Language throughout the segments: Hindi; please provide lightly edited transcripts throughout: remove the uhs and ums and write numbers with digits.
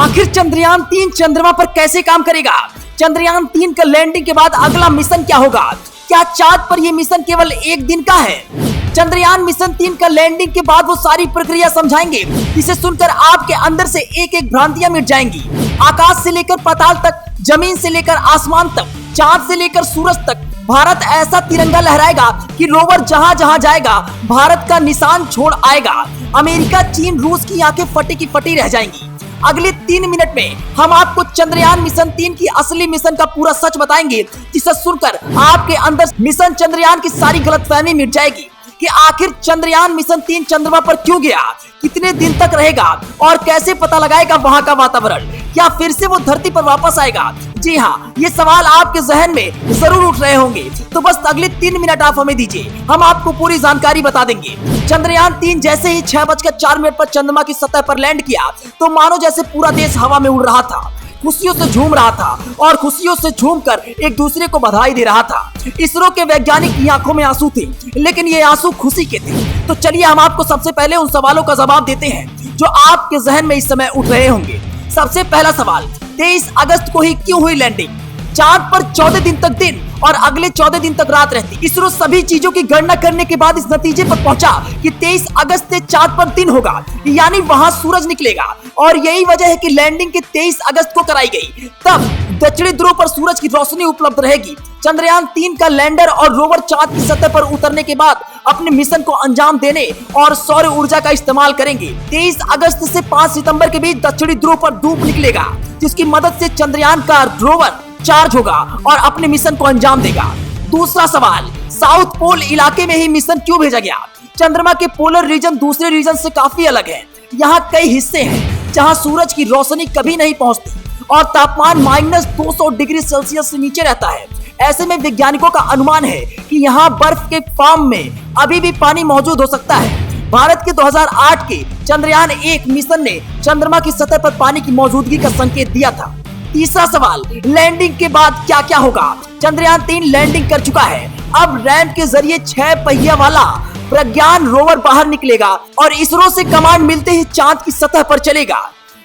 आखिर चंद्रयान-3 चंद्रमा पर कैसे काम करेगा? चंद्रयान-3 का लैंडिंग के बाद अगला मिशन क्या होगा? क्या चांद पर यह मिशन केवल एक दिन का है? चंद्रयान मिशन 3 का लैंडिंग के बाद वो सारी प्रक्रिया समझाएंगे, जिसे सुनकर आपके अंदर से एक एक भ्रांतियां मिट जाएंगी। आकाश से लेकर पाताल तक, जमीन से लेकर आसमान तक, चांद से लेकर सूरज तक, भारत ऐसा तिरंगा लहराएगा कि रोवर जहां जहां जाएगा भारत का निशान छोड़ आएगा। अमेरिका, चीन, रूस की आंखें फटी की फटी रह जाएंगी। अगले 3 मिनट में हम आपको चंद्रयान मिशन 3 की असली मिशन का पूरा सच बताएंगे, जिसे सुनकर आपके अंदर मिशन चंद्रयान की सारी गलतफहमी मिट जाएगी कि आखिर चंद्रयान मिशन 3 चंद्रमा पर क्यों गया, कितने दिन तक रहेगा और कैसे पता लगाएगा वहां का वातावरण, क्या फिर से वो धरती पर वापस आएगा। जी हाँ, ये सवाल आपके जहन में जरूर उठ रहे होंगे, तो बस अगले 3 मिनट आप हमें दीजिए, हम आपको पूरी जानकारी बता देंगे। चंद्रयान 3 जैसे ही 6:04 पर चंद्रमा की सतह पर लैंड किया तो मानो जैसे पूरा देश हवा में उड़ रहा था, खुशियों से झूम रहा था और खुशियों से झूमकर एक दूसरे को बधाई दे रहा था। इसरो के वैज्ञानिक की आंखों में आंसू थे, लेकिन ये आंसू खुशी के थे। तो चलिए हम आपको सबसे पहले उन सवालों का जवाब देते हैं जो आपके जहन में इस समय उठ रहे होंगे। सबसे पहला सवाल, 23 अगस्त को ही क्यों हुई लैंडिंग? चांद पर 14 दिन तक दिन और अगले 14 दिन तक रात रहती। इसरो सभी चीजों की गणना करने के बाद इस नतीजे पर पहुंचा कि 23 अगस्त से चांद पर दिन होगा, यानी वहां सूरज निकलेगा। और यही वजह है कि लैंडिंग के 23 अगस्त को कराई गई। तब दक्षिणी ध्रुव पर सूरज की रोशनी उपलब्ध रहेगी। चंद्रयान 3 का लैंडर और रोवर चांद की सतह पर उतरने के बाद अपने मिशन को अंजाम देने और सौर ऊर्जा का इस्तेमाल करेंगे। 23 अगस्त से 5 सितंबर के बीच दक्षिणी ध्रुव पर धूप निकलेगा, जिसकी मदद से चंद्रयान का रोवर चार्ज होगा और अपने मिशन को अंजाम देगा। दूसरा सवाल, साउथ पोल इलाके में ही मिशन क्यों भेजा गया? चंद्रमा के पोलर रीजन दूसरे रीजन से काफी अलग है। यहाँ कई हिस्से हैं जहाँ सूरज की रोशनी कभी नहीं पहुँचती और तापमान -200 डिग्री सेल्सियस से नीचे रहता है। ऐसे में वैज्ञानिकों का अनुमान है कि यहाँ बर्फ के फार्म में अभी भी पानी मौजूद हो सकता है। भारत के 2008 के चंद्रयान 1 मिशन ने चंद्रमा की सतह पर पानी की मौजूदगी का संकेत दिया था। तीसरा सवाल, लैंडिंग के बाद क्या क्या होगा? चंद्रयान 3 लैंडिंग कर चुका है। अब रैंप के जरिए 6 पहिया वाला प्रज्ञान रोवर बाहर निकलेगा और इसरो से कमांड मिलते ही चांद की सतह पर चलेगा।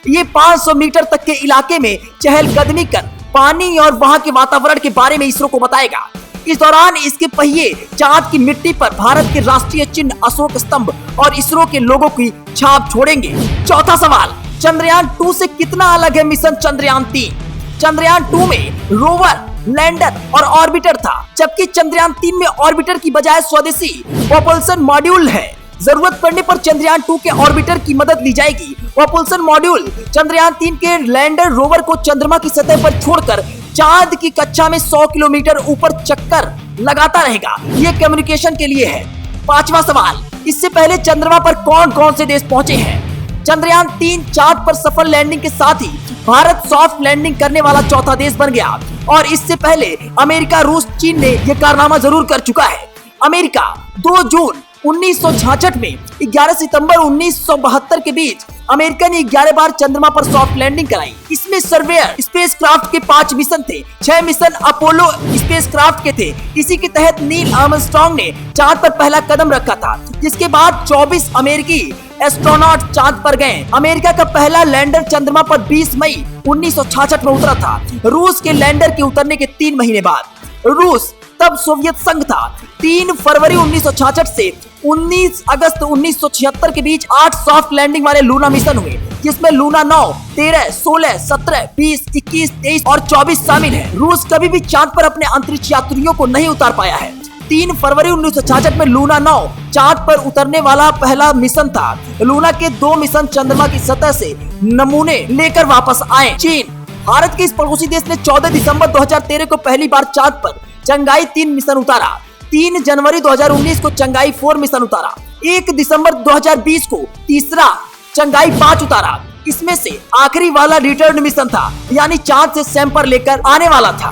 ये 500 मीटर तक के इलाके में चहलकदमी कर पानी और वहां के वातावरण के बारे में इसरो को बताएगा। इस दौरान इसके पहिए चांद की मिट्टी पर भारत के राष्ट्रीय चिन्ह अशोक स्तंभ और इसरो के लोगों की छाप छोड़ेंगे। चौथा सवाल, चंद्रयान 2 से कितना अलग है मिशन चंद्रयान 3? चंद्रयान 2 में रोवर, लैंडर और ऑर्बिटर था, जबकि चंद्रयान 3 में ऑर्बिटर की बजाय स्वदेशी प्रोपल्शन मॉड्यूल है। जरूरत पड़ने पर चंद्रयान 2 के ऑर्बिटर की मदद ली जाएगी। प्रोपल्शन मॉड्यूल चंद्रयान 3 के लैंडर रोवर को चंद्रमा की सतह पर छोड़कर चांद की कक्षा में 100 किलोमीटर ऊपर चक्कर लगाता रहेगा। ये कम्युनिकेशन के लिए है। पांचवा सवाल, इससे पहले चंद्रमा पर कौन कौन से देश पहुंचे हैं? चंद्रयान 3 चांद पर सफल लैंडिंग के साथ ही भारत सॉफ्ट लैंडिंग करने वाला चौथा देश बन गया और इससे पहले अमेरिका, रूस, चीन ने यह कारनामा जरूर कर चुका है। अमेरिका 2 जून 1966 में 11 सितंबर 1972 के बीच अमेरिका ने 11 बार चंद्रमा पर सॉफ्ट लैंडिंग कराई। इसमें सर्वेयर स्पेसक्राफ्ट के 5 मिशन थे। 6 मिशन अपोलो स्पेसक्राफ्ट के थे। इसी के तहत नील आर्मस्ट्रांग ने चांद पर पहला कदम रखा था, जिसके बाद 24 अमेरिकी एस्ट्रोनॉट चांद पर गए। अमेरिका का पहला लैंडर चंद्रमा पर 20 मई 1966 में उतरा था। रूस के लैंडर के उतरने के 3 महीने बाद रूस तब सोवियत संघ था। 3 फरवरी 1966 से 19 अगस्त 1976 के बीच 8 सॉफ्ट लैंडिंग वाले लूना मिशन हुए, जिसमें लूना 9, 13, 16, 17, 20, 21, 23 और 24 शामिल है। रूस कभी भी चांद पर अपने अंतरिक्ष यात्रियों को नहीं उतार पाया है। 3 फरवरी 1966 में लूना 9 चांद पर उतरने वाला पहला मिशन था। लूना के 2 मिशन चंद्रमा की सतह से नमूने लेकर वापस आए। चीन, भारत के इस पड़ोसी देश ने 14 दिसंबर 2013 को पहली बार चांद पर चंगाई 3 मिशन उतारा। 3 जनवरी 2019 को चंगाई 4 मिशन उतारा। 1 दिसंबर 2020 को तीसरा चंगाई 5 उतारा। इसमें से आखिरी वाला रिटर्न मिशन था, यानी चांद से सैंपल लेकर आने वाला था।